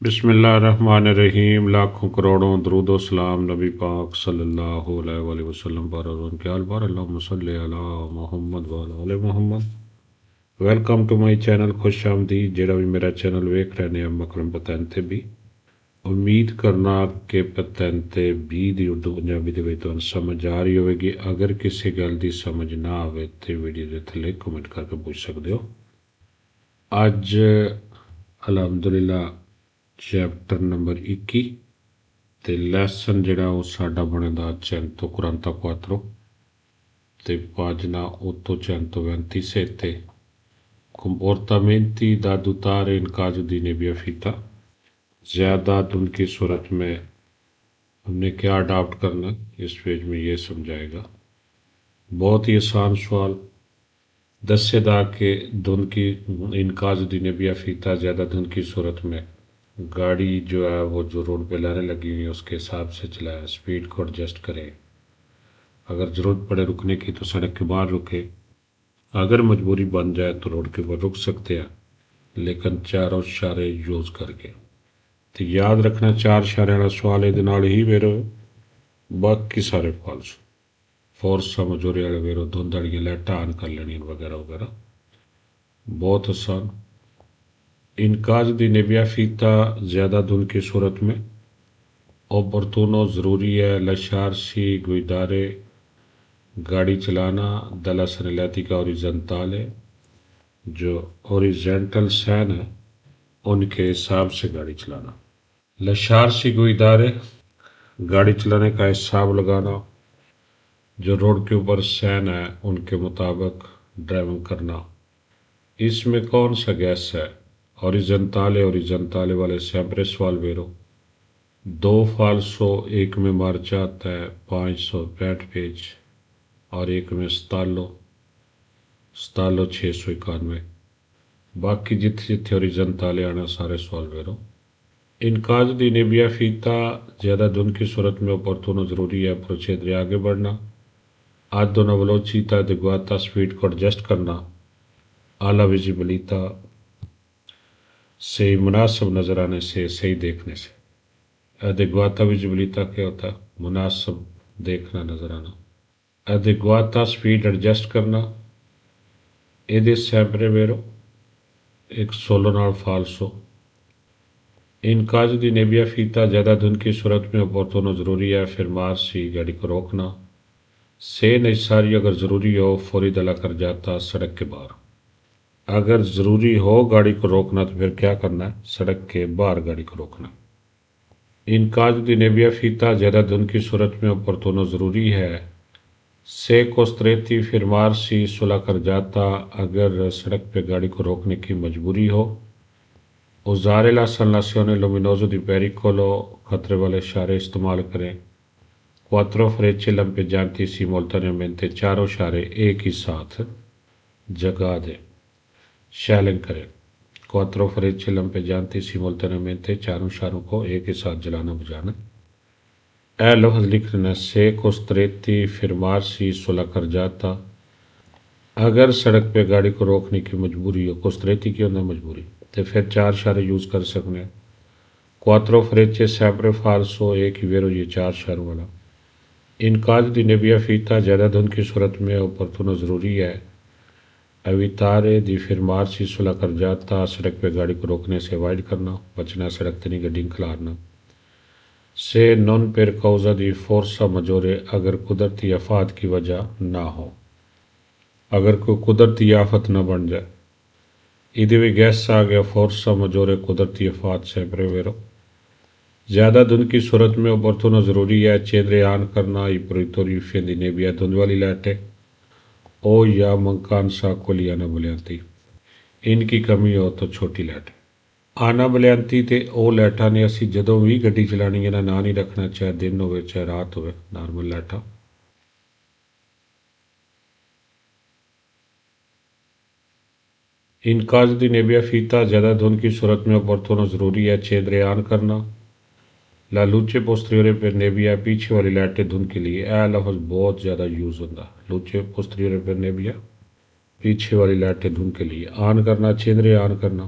بسم اللہ الرحمن الرحیم، لاکھوں کروڑوں درود و سلام نبی پاک صلی اللہ علیہ وآلہ وسلم پر اور ان کے آل پر، اللہم صلی علی محمد وعلی آل محمد۔ ویلکم ٹو مائی چینل، خوش آمدید جڑا بھی میرا چینل ویکھ رہے ہیں مکرم پتینتے بھی امید کرنا کہ پتینتے بھی دی اردو پنجابی دے وچ تانوں سمجھ آ رہی ہوئے گی۔ اگر کسی گل دی سمجھ نہ آوے تے ویڈیو دے تھلے کمنٹ کر کے پوچھ سکدے ہو۔ اج الحمدللہ چیپٹر نمبر 21 تے لیسن جڑا وہ ساڈا بنے دا 144 تے پاجنا 827 comportamenti da adottare in caso di nebiafità۔ زیادہ دھند کی صورت میں ہم نے کیا اڈاپٹ کرنا، اس پیج میں یہ سمجھائے گا۔ بہت ہی آسان سوال دسے دا کہ دھند کی ان caso di nebiafità زیادہ دھند کی صورت میں گاڑی جو ہے وہ جو روڈ پہ لانے لگی ہوئی اس کے حساب سے چلائے، سپیڈ کو ایڈجسٹ کرے، اگر ضرورت پڑے رکنے کی تو سڑک کے باہر رکے، اگر مجبوری بن جائے تو روڈ کے اوپر رک سکتے ہیں، لیکن چاروں اشارے یوز کر کے۔ تو یاد رکھنا 4 اشارے والا سوال یہ نال ہی ویرو، باقی سارے فالس فورسا مجورے والے ویرو دھند والی لائٹاں آن کر لینی وغیرہ وغیرہ۔ بہت آسان۔ ان caso di nebiafità زیادہ دھند کی صورت میں opportuno ضروری ہے lasciarsi guidare گاڑی چلانا dalla segnaletica orizzontale، جو اوریزنٹل سین ہے ان کے حساب سے گاڑی چلانا۔ lasciarsi guidare گاڑی چلانے کا حساب لگانا، جو روڈ کے اوپر سین ہے ان کے مطابق ڈرائیونگ کرنا۔ اس میں کون سا گیس ہے؟ اوریزنتالے والے سیمپرے سوال ویرو 2 فالسو، ایک میں مارچا آتا ہے 565 پیج اور ایک میں ستالو 691۔ باقی جتھے جتھے اوریزنتالے آنا سارے سوال ویرو۔ ان caso di nebiafità زیادہ دھند کی صورت میں opportuno ضروری ہے پروچیدرے آگے بڑھنا، ad una velocità adeguata speed کو ایڈجسٹ کرنا، alla visibilità سے مناسب نظر آنے سے، صحیح دیکھنے سے۔ adeguata visibilità کیا ہوتا ہے؟ مناسب دیکھنا نظر آنا۔ adeguata سپیڈ ایڈجسٹ کرنا، ایدے سیمپرے ویرو ایک سولو نال فالسو۔ ان caso di nebiafità زیادہ دھند کی صورت میں opportuno ضروری ہے fermarsi گاڑی کو روکنا، سے necessario اگر ضروری ہو فوری dalla carreggiata سڑک کے باہر۔ اگر ضروری ہو گاڑی کو روکنا تو پھر کیا کرنا ہے؟ سڑک کے باہر گاڑی کو روکنا۔ ان caso di nebiafità زیادہ دھند کی صورت میں opportuno ضروری ہے سے costretti fermarsi sulla carreggiata اگر سڑک پہ گاڑی کو روکنے کی مجبوری ہو۔ usare la segnalazione luminosa di pericolo خطرے والے اشارے استعمال کریں۔ quattro frecce lampeggianti simultaneamente چاروں اشارے ایک ہی ساتھ جگا دیں، شیلنگ کریں۔ quattro frecce lampeggianti simultaneamente چاروں اشاروں کو ایک ہی ساتھ جلانا بجانا۔ اے لفظ لکھنا سے costretti fermarsi sulla carreggiata اگر سڑک پہ گاڑی کو روکنے کی مجبوری ہو، costretti کی ہونا مجبوری، تو پھر 4 اشارے یوز کر سکنے ہیں۔ quattro frecce sempre falso ایک ہی ویرو، یہ 4 اشاروں والا۔ ان caso di nebiafità زیادہ دھند کی صورت میں opportuno ضروری ہے evitare di fermarsi sulla carreggiata سڑک پہ گاڑی کو روکنے سے اوائڈ کرنا، بچنا، سڑک تے نہیں گڈی کھلارنا۔ سے non per causa di forza maggiore اگر قدرتی آفات کی وجہ نہ ہو، اگر کوئی قدرتی آفت نہ بن جائے۔ ادھے بھی گیس آ گیا فورسا مجورے قدرتی آفات سے ویرو۔ زیادہ دھند کی صورت میں opportuno ضروری ہے چیدرے آن کرنا، ای پرویتوری دی نیبیا دھند والی لائٹیں، او یا منکانسا کولی آنا بلیانتی، ان کی کمی ہو تو چھوٹی لائٹیں۔ آنا بلیانتی تے او لائٹاں نے اسی جدوں بھی گڈی چلانی ہے نا نہیں رکھنا، چاہے دن ہوئے چاہے رات ہوئے، نارمل لائٹاں۔ ان caso di nebiafità زیادہ دھند کی صورت میں opportuno ضروری ہے چیدرے آن کرنا، لا لوچے پوستریورے پر نیبیا پیچھے والی لائٹیں دھند کے لیے۔ اے لفظ بہت زیادہ یوز ہوتا، لوچے پوستریورے پر نیبیا پیچھے والی لائٹیں دھند کے لیے۔ آن کرنا، چیدرے آن کرنا۔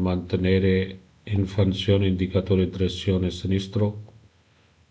mantenere in funzione indicatore direzione sinistro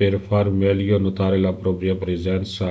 per far meglio notare la propria presenza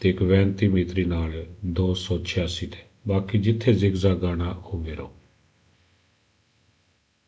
ਤੇ ਇੱਕ 35 ਮੀਟਰੀ ਨਾਲ 286 ਤੇ ਬਾਕੀ ਜਿੱਥੇ zigzag ਆਣਾ ਉਹ ਵੇਰੋ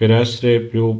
per essere più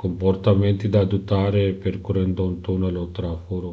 comportamenti da adottare percorrendo un tunnel o traforo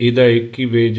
ਇਹਦਾ ਇੱਕ ਹੀ ਵੇਜ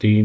3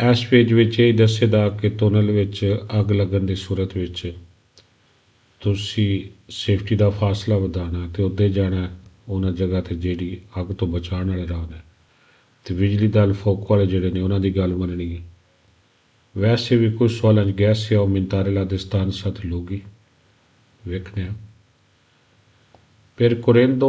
ਇਸ ਪੇਜ ਵਿੱਚ ਇਹ ਦੱਸੇਦਾ ਕਿ ਟੋਨਲ ਵਿੱਚ ਅੱਗ ਲੱਗਣ ਦੀ ਸੂਰਤ ਵਿੱਚ ਤੁਸੀਂ ਸੇਫਟੀ ਦਾ ਫਾਸਲਾ ਵਧਾਉਣਾ ਤੇ ਉੱਦੇ ਜਾਣਾ ਉਹਨਾਂ ਜਗ੍ਹਾ ਤੇ ਜਿਹੜੀ ਅੱਗ ਤੋਂ ਬਚਾਉਣ ਵਾਲੇ ਰਾਹ ਨੇ ਤੇ ਬਿਜਲੀ ਦਲ ਫੋਕ ਵਾਲੇ ਜਿਹੜੇ ਨੇ ਉਹਨਾਂ ਦੀ ਗੱਲ ਮੰਨਣੀ ਹੈ ਵੈਸੇ ਵੀ ਕੁਝ ਸਵਾਲਾਂ 'ਚ ਗੈਸ ਹੈ aumentare la distanza tra luoghi ਵੇਖਣੇ ਆ percorrendo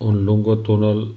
un lungo tunnel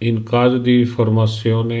in caso di formazione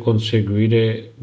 conseguire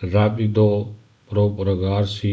rapido propagarsi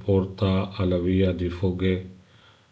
porta alla via di fuga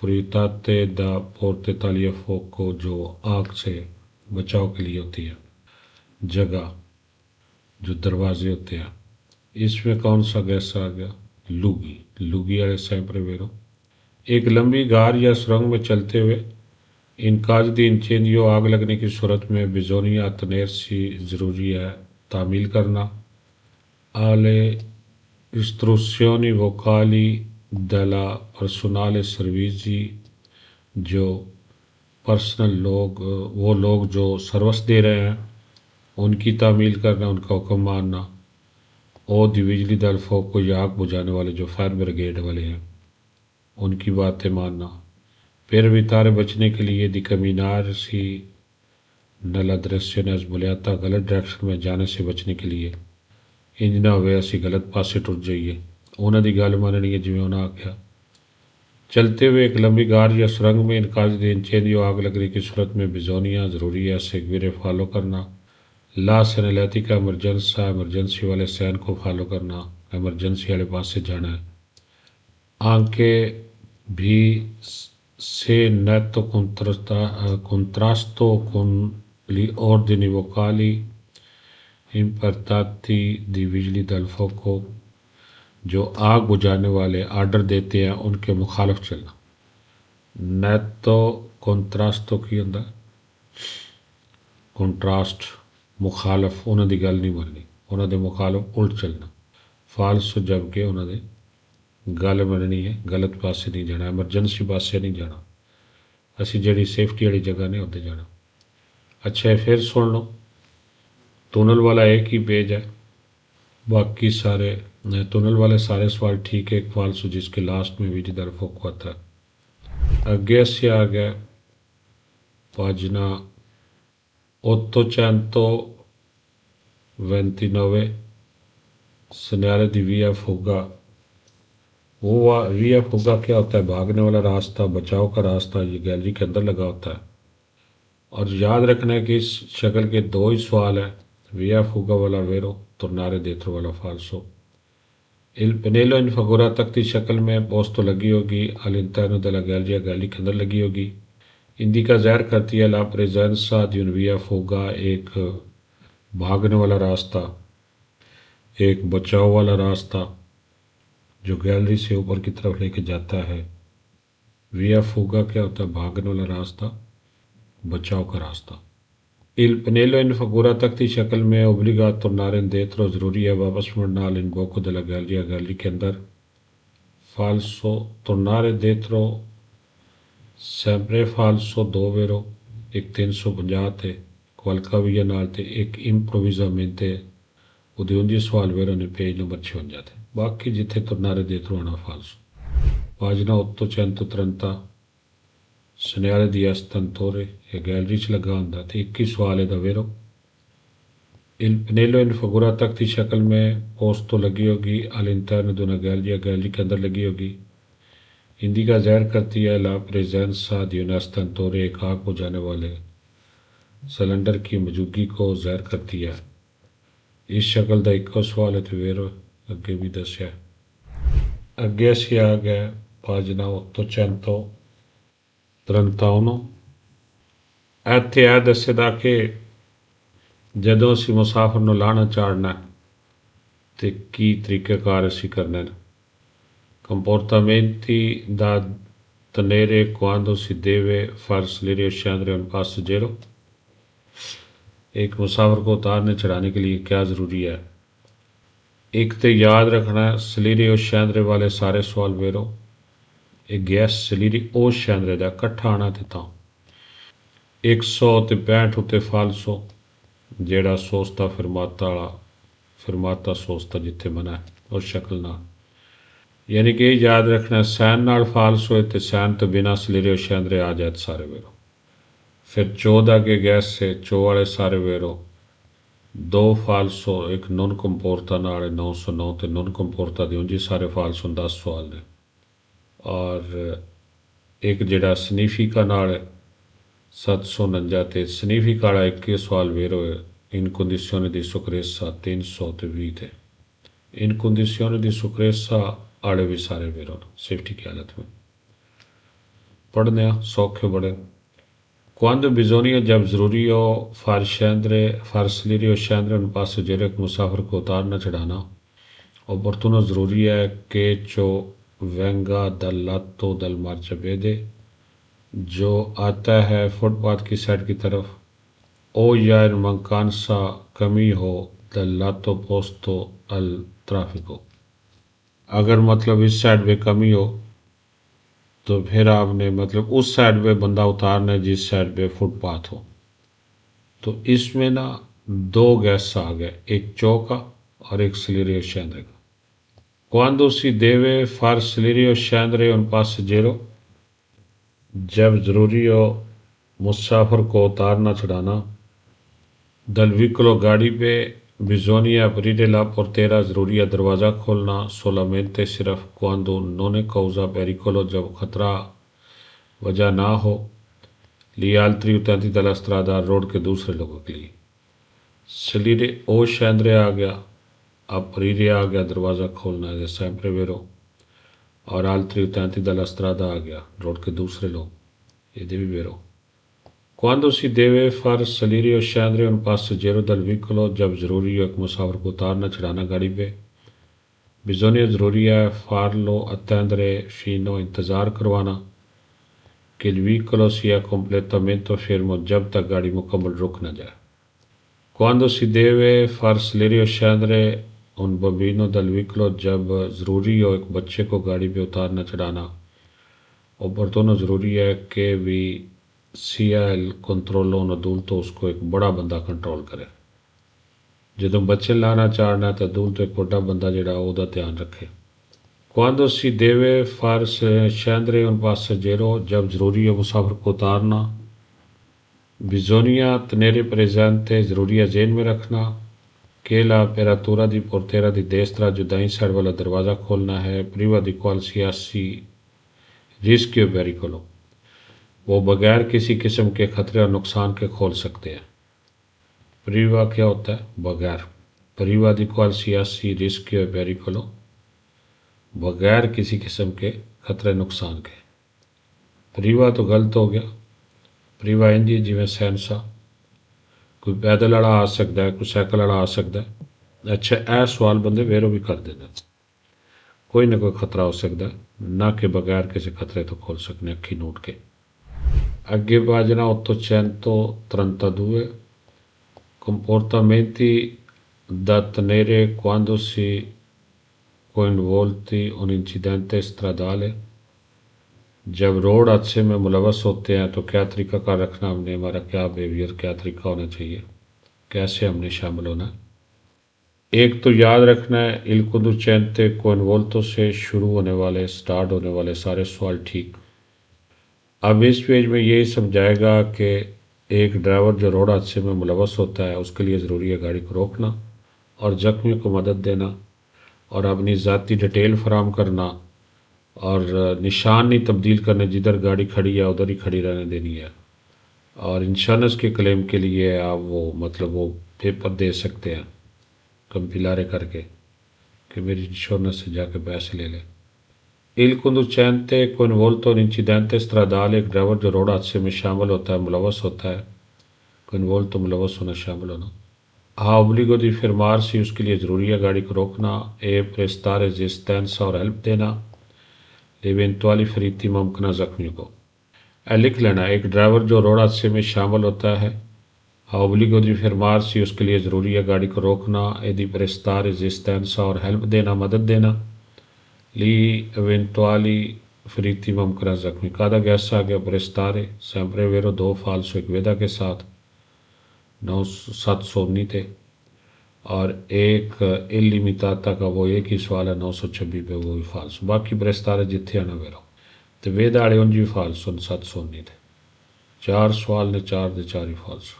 پریتاتے دا پورتے تالیفوں کو جو آگ سے بچاؤ کے لیے ہوتی ہے، جگہ جو دروازے ہوتے ہیں، اس میں کون سا گیس آ گیا؟ لوگی، لوگی والے سیمپرے ویرو۔ ایک لمبی غار یا سرنگ میں چلتے ہوئے انقاذ دی انچینیو آگ لگنے کی صورت میں بزونیا تنیر سی ضروری ہے تعمیل کرنا۔ آلے istruzioni vocali della personale servizi جو پرسنل لوگ، وہ لوگ جو سروس دے رہے ہیں، ان کی تعمیل کرنا، ان کا حکم ماننا۔ اور دی بجلی دل فوق کو یا آگ بجھانے والے جو فائر بریگیڈ والے ہیں، ان کی باتیں ماننا۔ پھر بھی تارے بچنے کے لیے دی کمینار سی نلا ڈریکشن بلیاتا غلط ڈائریکشن میں جانے سے بچنے کے لیے انج نہ ہوئے اسی غلط پاسے ٹر جائیے۔ انہوں دی گل ماننی ہے جویں انہاں آکھیا۔ چلتے ہوئے ایک لمبی غار یا سرنگ میں انقاذ دی انچینیو آگ لگنے کی صورت میں بزونیا ضروری ہے سیگویرے فالو کرنا۔ لا سینیلیٹیکا ایمرجنسا ایمرجنسی والے سین کو فالو کرنا، ایمرجنسی والے پاسے جانا ہے۔ آنکھیں بھی سے Neetu کنتراسٹو con gli ordini vocali impartiti di vigili del fuoco جو آگ بجھانے والے آرڈر دیتے ہیں ان کے مخالف چلنا۔ نیتو کنتراسٹو کی ہوندا کنٹراسٹ مخالف، انہوں دی گل نہیں مننی، انہوں دے مخالف الٹ چلنا۔ فالسو جب کہ انہوں دے گل مننی ہے، غلط پاسے نہیں جانا، ایمرجنسی پاسے نہیں جانا، اسی جڑی سیفٹی والی جگہ نہیں ہوتے جانا۔ اچھا ہے، پھر سن لو، تونل والا ایک ہی پیج ہے، باقی سارے تونل والے سارے سوال ٹھیک ہے، ایک فالسو جس کے لاسٹ میں بھی جدھر فوق آتا ہے۔ آگے سے آ گیا پاجنا 829 سنیارے دی ویا فوگا۔ وہ ویا فوگا کیا ہوتا ہے؟ بھاگنے والا راستہ، بچاؤ کا راستہ، یہ گیلری کے اندر لگا ہوتا ہے۔ اور یاد رکھنا ہے کہ اس شکل کے دو ہی سوال ہیں، ویا فوگا والا ویرو، تورنارے دیترو والا فالسو۔ Il pennello in figura تختی شکل میں پوسٹو لگی ہوگی، all'interno della galleria گیلری کے اندر لگی ہوگی۔ انڈیکا ظاہر کرتی ہے لا پریزنسا di un via fuga، ایک بھاگنے والا راستہ، ایک بچاؤ والا راستہ جو گیلری سے اوپر کی طرف لے کے جاتا ہے۔ ویا فوگا کیا ہوتا ہے؟ بھاگنے والا راستہ، بچاؤ کا راستہ۔ Il pennello in figura تختی شکل میں obbligato tornare indietro ضروری ہے واپس مڑنا all'inbocco della galleria گیلری کے اندر۔ فالسو tornare indietro sempre falso دو ویرو، ایک 350 تے qualcosa نال تے ایک improvvisamente وہ دیونجی سوال ویرو نے پیج نمبر 56 تے، باقی جتھے tornare indietro آنا فالسو۔ پاجنا 830 سنیارے دی استنتورے یہ گیلری چ لگا ہوندا تے 21 سوال ہے دا Veeru. Il pennello in figura تختی شکل میں پوسٹو لگی ہوگی، all'interno di una galleria gallery کے اندر لگی ہوگی۔ انڈیکا ظاہر کرتی ہے لا پریزنسا di un estintore، ایک آگ بجھانے والے سلنڈر کی موجودگی کو ظاہر کرتی ہے۔ اس شکل دا ایک سوال ہے تو ویرو اگے بھی دسیا ہے۔ اگے اسی آ گئے پاجنا 831۔ ایتھے اے دسے دا کہ جدوں اسی مسافر نو لانا چاڑنا ہے تے کی طریقہ کار اسی کرنے نے۔ Comportamenti da tenere quando si deve far salire o scendere un passeggero، ایک مسافر کو اتارنے چڑھانے کے لیے کیا ضروری ہے؟ ایک تے یاد رکھنا ہے سلیری او شیندرے والے سارے سوال ویرو، ایک گیس سلیری او شیندرے دا کٹھا آنا تے تاں۔ 165 تے فالسو جیڑا سوستا فرماتا سوستا جتھے منع ہے اس شکل نال، یعنی کہ یاد رکھنا ہے سین نال فالسو ہے تے سین تو بنا سلیری او شیندرے آ جائے سارے ویرو۔ پھر 14 کے گیس سے چو والے سارے ویرو، 2 فالسو ایک نون کمپورتا نال 909 تے نون کمپورتا دی انجی سارے فالسو 10 سوال نے۔ اور ایک جڑا سنیفیکا نال 749 تے سنیفیکا والا 21 سوال ویرو ہے ان کنڈیشن دی سکریسا 320 تے۔ ان کنڈیشن دی سکریسا آڑے بھی سارے ویرو سیفٹی کی حالت میں۔ socchio bene. Quando bisogna jab ضروری ہو far salire o scendere un passeggero ایک مسافر کو اتارنا چڑھانا opportuno ضروری ہے کہ ciò venga dal lato del marciapiede جو آتا ہے فٹ پاتھ کی سائڈ کی طرف او یا in mancanza کمی ہو dal lato opposto al traffico اگر مطلب اس سائڈ پہ کمی ہو تو پھر آپ نے مطلب اس سائڈ پہ بندہ اتارنا ہے جس سائڈ پہ فٹ پاتھ ہو. تو اس میں نا دو گیس آ گئے، ایک چو کا اور ایک سلیریو شیندرے کا. Quando si deve far salire o scendere un passeggero جب ضروری ہو مسافر کو اتارنا چڑھانا dal vicolo گاڑی پہ bisogna aprire la portiera ضروری ہے دروازہ کھولنا solamente صرف quando non è causa pericolo جب خطرہ وجہ نہ ہو gli altri utenti della strada road کے دوسرے لوگوں کے لیے. salire o scendere آ گیا aprire آ گیا دروازہ کھولنا ہے sempre vero اور altri utenti della strada آ گیا روڈ کے دوسرے لوگ یہ بھی vero. Quando si deve far salire o scendere un passeggero dal vicolo جب ضروری ہو ایک مسافر کو اتارنا چڑھانا گاڑی پہ bisogna ضروری ہے farlo attendere fino انتظار کروانا کہ il vicolo sia completamente fermo جب تک گاڑی مکمل رک نہ جائے. Quando si deve far salire o scendere un bambino dal vicolo جب ضروری ہو ایک بچے کو گاڑی پہ اتارنا چڑھانا opportuno ضروری ہے کہ بھی sia il controllo un adulto اس کو ایک بڑا بندہ کنٹرول کرے. جدوں بچے لانا چاہنا تو adulto ایک بڑا بندہ جڑا وہ دا دھیان رکھے. Quando si deve far scendere un passeggero جب ضروری ہے مسافر کو اتارنا bisogna tenere presente ضروری ہے ذہن میں رکھنا کہ la apertura di portiera di destra جو دائیں سائڈ والا دروازہ کھولنا ہے priva di qualsiasi rischio e pericolo وہ بغیر کسی قسم کے خطرے اور نقصان کے کھول سکتے ہیں. پریوا کیا ہوتا ہے بغیر پریوا دی qualsiasi rischio e pericolo بغیر کسی قسم کے خطرے نقصان کے. پریوا تو غلط ہو گیا پریوا انجی جی میں سینسا کوئی پیدل والا آ سکتا ہے کوئی سائیکل والا آ سکتا ہے. اچھا اے سوال بندے ویرو بھی کر دینا کوئی نہ کوئی خطرہ ہو سکتا ہے نہ کہ بغیر کسی خطرے تو کھول سکنے اکھی نوٹ کے. Agge pagina 832 comportamenti da tenere quando si coinvolti un incidente stradale جب روڈ حادثے میں ملوث ہوتے ہیں تو کیا طریقہ کار رکھنا ہم نے ہمارا کیا بیہیویئر کیا طریقہ ہونا چاہیے کیسے ہم نے شامل ہونا ہے. ایک تو یاد رکھنا ہے il conducente coinvolto سے شروع ہونے والے سٹارٹ ہونے والے سارے سوال ٹھیک. اب اس پیج میں یہی سمجھائے گا کہ ایک ڈرائیور جو روڈ حادثے میں ملوث ہوتا ہے اس کے لیے ضروری ہے گاڑی کو روکنا اور زخمیوں کو مدد دینا اور اپنی ذاتی ڈیٹیل فراہم کرنا اور نشان نہیں تبدیل کرنے جدھر گاڑی کھڑی ہے ادھر ہی کھڑی رہنے دینی ہے. اور انشورنس کے کلیم کے لیے آپ وہ پیپر دے سکتے ہیں کمپلارے کر کے کہ میری انشورنس سے جا کے پیسے لے لیں. Il conducente coinvolto in incidente stradale ایک ڈرائیور جو روڈ حادثے میں شامل ہوتا ہے ملوث ہوتا ہے coinvolto ملوث ہونا شامل ہونا. Ha obbligo di fermarsi اس کے لیے ضروری ہے گاڑی کو روکنا e prestare assistenza اور ہیلپ دینا le eventuali feriti ممکنہ زخمیوں کو. لکھ لینا ایک ڈرائیور جو روڈ حادثے میں شامل ہوتا ہے ha obbligo di fermarsi اس کے لیے ضروری ہے گاڑی کو روکنا e di prestare assistenza اور ہیلپ دینا مدد دینا لی ایونٹوالی فریتی ممکنہ زخمی. کادا گیس آ گیا پرستارے سیمپرے ویرو دو فالسو ایک ویدا کے ساتھ 719 تھے اور ایک اللیمیتاتا کا وہ ایک ہی سوال ہے 926 پہ وہ بھی فالسو باقی پرستارے جتھے آنا ویرو تو ویدا آڑے ان جی فالسو 719 تھے 4 سوال نے 4 دے 4 ہی فالسو.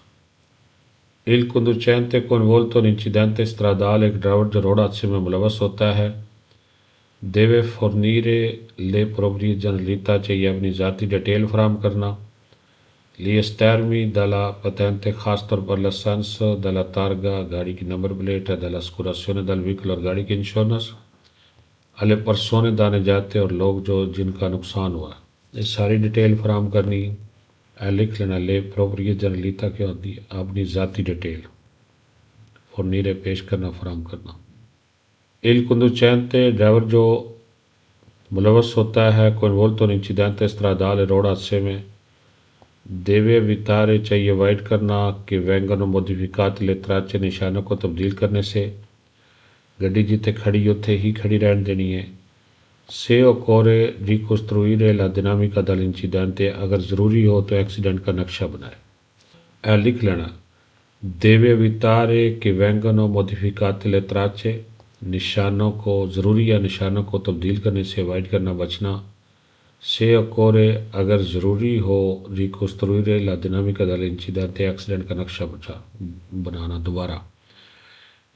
Il conducente coinvolto in incidente stradale ایک ڈرائیور جو روڈ حادثے میں ملوث ہوتا ہے deve fornire le proprie generalità چاہیے اپنی ذاتی ڈیٹیل فراہم کرنا gli esterni della patente خاص طور پر لائسنس della targa گاڑی کی نمبر پلیٹ ہے dell'assicurazione del veicolo اور گاڑی کی انشورنس alle persone دانے جاتے اور لوگ جو جن کا نقصان ہوا یہ ساری ڈیٹیل فراہم کرنی لکھ لینا لے اپروپریٹ جرنلیتا کیا ہوتی ہے اپنی ذاتی ڈیٹیل فورنیرے پیش کرنا فراہم کرنا ایل کندو چینتے ڈرائیور جو ملوث ہوتا ہے coinvolto in incidente stradale road حادثے میں deve evitare چاہیے اوائڈ کرنا کہ vengono modificati le tracce نشانوں کو تبدیل کرنے سے گڈی جتے کھڑی ہوتے ہی کھڑی رہن دینی ہے سے occorre ricostruire la dinamica dell'incidente اگر ضروری ہو تو ایکسیڈنٹ کا نقشہ بنائے لکھ لینا deve evitare che vengano modificate le tracce نشانوں کو ضروری یا نشانوں کو تبدیل کرنے سے اوائڈ کرنا بچنا سے occorre اگر ضروری ہو ricostruire la dinamica dell'incidente accident کا نقشہ بنانا دوبارہ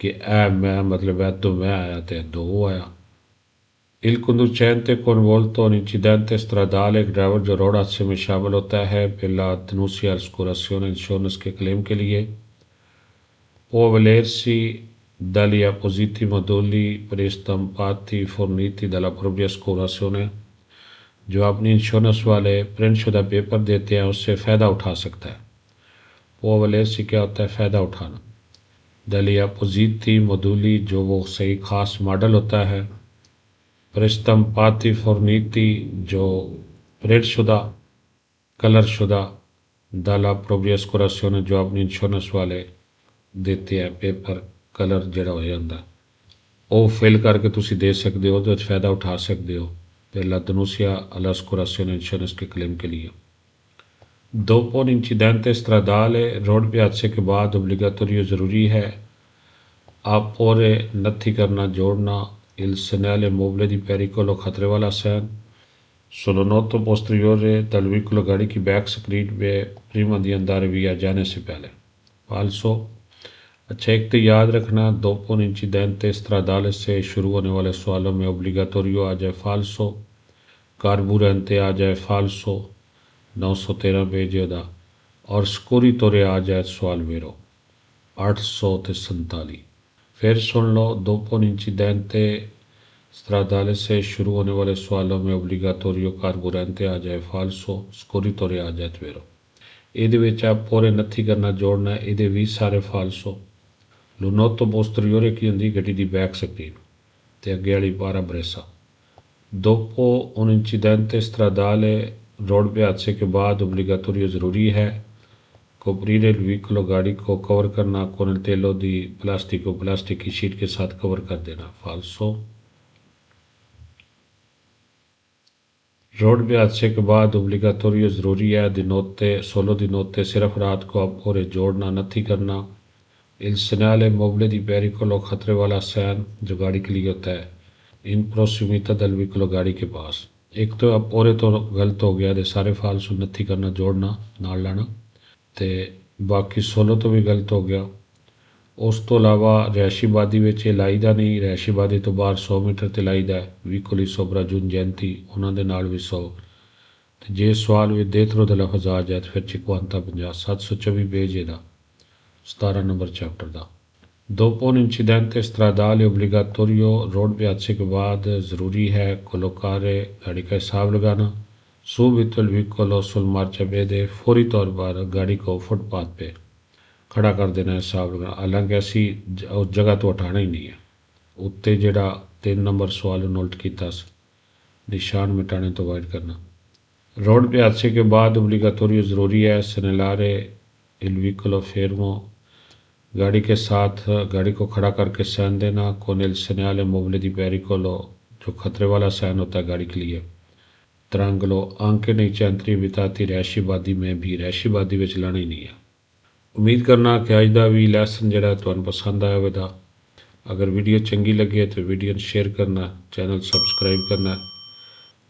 کہ میں مطلب تو میں آیا تھے دو وہ آیا il conducente coinvolto in incidente stradale ایک ڈرائیور جو روڈ حادثے میں شامل ہوتا ہے per la denuncia assicurazione insurance کے کلیم کے لیے può avvalersi dagli appositi moduli prestampati forniti dalla propria assicurazione جو اپنی انشورنس والے پرنٹ شدہ پیپر دیتے ہیں اس سے فائدہ اٹھا سکتا ہے può avvalersi کیا ہوتا ہے فائدہ اٹھانا dagli appositi moduli جو وہ صحیح خاص ماڈل ہوتا ہے prestampati forniti جو پرنٹ شدہ کلر شدہ dalla propria assicurazione جو اپنی انشورنس والے دیتے ہیں پیپر کلر جڑا ہو جاتا وہ فل کر کے تسی دے سکتے ہو تو فائدہ اٹھا سکتے ہو per la denuncia all'assicurazione insurance کے کلیم کے لیے dopo un incidente stradale road پہ حادثے کے بعد obligatorio ضروری ہے apporre نتھی کرنا جوڑنا il segnale mobile di pericolo خطرے والا سین sullo noto posteriore dal veicolo گاڑی کی بیک سکرین پہ prima di andare via جانے سے پہلے falso اچھا ایک تو یاد رکھنا dopo un incidente stradale سے شروع ہونے والے سوالوں میں obligatorio آ جائے falso carburante آ جائے falso 913 پیج دا اور scorritore آ جائے سوال ویرو 847 پھر سن لو dopo un incidente stradale سے شروع ہونے والے سوالوں میں obligatorio carburante آ جائے falso scorritore آ جائے ویرو ਇਹਦੇ ਵਿੱਚ apporre ਨੱਥੀ ਕਰਨਾ ਜੋੜਨਾ ਇਹਦੇ ਵੀ ਸਾਰੇ falso l'unotto posteriore ਕੀ ਹੁੰਦੀ ਗੱਡੀ ਦੀ ਬੈਕ ਸਕਰੀਨ ਤੇ ਅੱਗੇ ਵਾਲੀ parabrezza dopo un incidente stradale road پہ حادثے کے بعد obligatorio ضروری ہے coprire il veicolo گاڑی کو کور کرنا con il telo di plastico plastic کی شیٹ کے ساتھ کور کر دینا falso روڈ پہ حادثے کے بعد obligatorio ضروری ہے di notte solo di notte صرف رات کو apporre جوڑنا نتھی کرنا il segnale mobile di pericolo خطرے والا سین جو گاڑی کے لیے ہوتا ہے in prossimità del veicolo گاڑی کے پاس ایک تو apporre تو غلط ہو گیا دے سارے falso نتھی کرنا جوڑنا نال لانا تے باقی سولو تو بھی غلط ہو گیا اس تو علاوہ رہائشی آبادی وچ یہ لائی دا نہیں رہائشی آبادی تو باہر 100 میٹر تے لائی دا ہے ویکولی سوبرا جون جینتی انہوں دے نال بھی 100 تے جے سوال بھی دیترو دا لفظ آ جائے پھر 51 724 page the 17 number chapter the dopo un incidente stradale obbligatorio road پہ حادثے کے بعد ضروری ہے collocare گاڑی کا حساب لگانا subito il veicolo sul marciapiede فوری طور پر گاڑی کو فٹ پاتھ پہ کھڑا کر دینا حساب لگانا حالانکہ ایسی جگہ تو اٹھانا ہی نہیں ہے اتنے جڑا 3 نمبر سوال نوٹ کیتا نشان مٹانے تو اوائڈ کرنا روڈ پہ حادثے کے بعد obligatorio ضروری ہے segnalare il veicolo fermo گاڑی کے ساتھ گاڑی کو کھڑا کر کے سین دینا con il segnale mobile di pericolo جو خطرے والا سین ہوتا ہے گاڑی کے لیے ترانگلو آنکھیں نہیں چینتری بتاتی رہائشی آبادی میں بھی رہائشی آبادی میں چلانا ہی نہیں ہے امید کرنا کہ اج دا بھی لیسن جڑا تمہیں پسند آیا ہوئے دا اگر ویڈیو چنگی لگے تو ویڈیو شیئر کرنا چینل سبسکرائب کرنا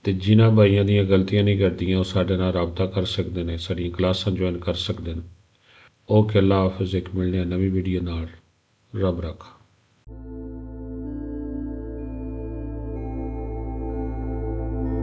تے جنہ بھائیاں دیاں غلطیاں نہیں کردیاں وہ ساڈے نال رابطہ کر سکتے ہیں ساڈیاں کلاساں جوائن کر سکتے ہیں اوکے اللہ حافظ ایک ملنے نوی ویڈیو نال رب رکھا